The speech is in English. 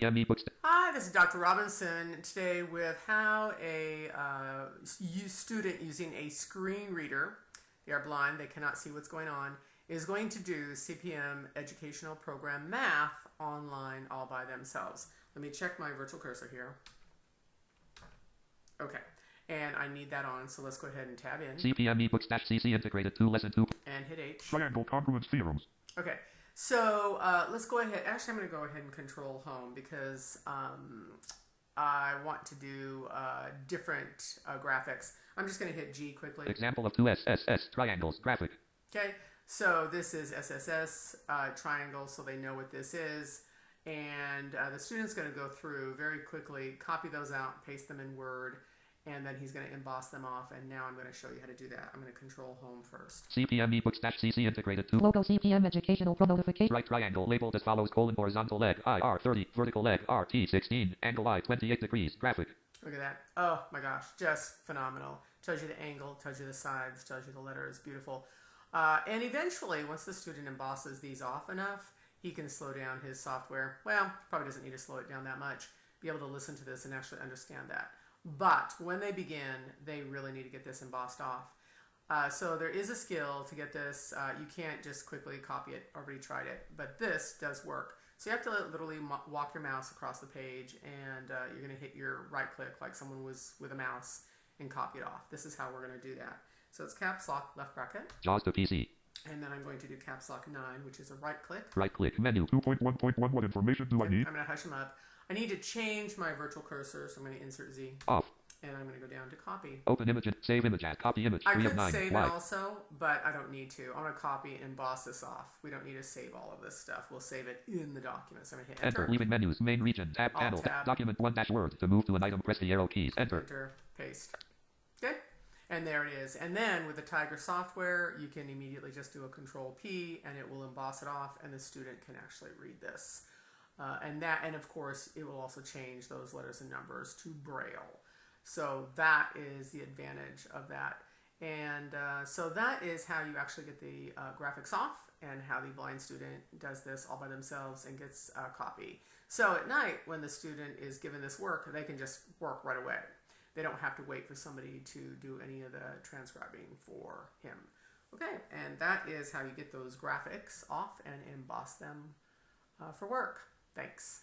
Hi, this is Dr. Robinson today with how a student using a screen reader, they are blind, they cannot see what's going on, is going to do CPM Educational Program Math online all by themselves. Let me check my virtual cursor here. Okay, and I need that on, so let's go ahead and tab in. CPM ebooks-cc integrated to lesson 2. And hit H. Triangle congruence theorems. Okay, so let's go ahead. Actually, I'm going to go ahead and control home because I want to do different graphics. I'm just going to hit G quickly. Example of 2SSS triangles graphic. Okay, so this is SSS triangle, so they know what this is. And the student's going to go through very quickly, copy those out, paste them in Word, and then he's going to emboss them off. And now I'm going to show you how to do that. I'm going to control home first. CPM ebooks-cc integrated to logo CPM educational pro notification. Right triangle labeled as follows: horizontal leg IR 30, vertical leg RT 16, angle I 28 degrees graphic. Look at that. Oh my gosh, just phenomenal. Tells you the angle, tells you the sides, tells you the letters. Beautiful. And eventually, once the student embosses these off enough, he can slow down his software. Well, probably doesn't need to slow it down that much. Be able to listen to this and actually understand that. But when they begin, they really need to get this embossed off. So there is a skill to get this. You can't just quickly copy it. Already tried it. But this does work. So you have to literally walk your mouse across the page, and you're going to hit your right click like someone was with a mouse and copy it off. This is how we're going to do that. So it's caps lock left bracket. JAWS to PC. And then I'm going to do caps lock 9, which is a right click. Right click menu 2.1.1. What information do I need? I'm going to hush them up. I need to change my virtual cursor, so I'm going to insert Z. Off. And I'm going to go down to copy. Open image and save image as copy image. I 3 could of 9. save Y. it also, but I don't need to. I'm going to copy and emboss this off. We don't need to save all of this stuff. We'll save it in the document. So I'm going to hit enter. Leaving menus. Main region. Tab Alt panel. tab. Document 1-word. To move to an item, press the arrow keys. Enter. Enter. Paste. Okay. And there it is. And then with the Tiger software, you can immediately just do a Control P and it will emboss it off, and the student can actually read this. And of course, it will also change those letters and numbers to Braille. So that is the advantage of that. And so that is how you actually get the graphics off, and how the blind student does this all by themselves and gets a copy. So at night, when the student is given this work, they can just work right away. They don't have to wait for somebody to do any of the transcribing for him. Okay, and that is how you get those graphics off and emboss them for work. Thanks.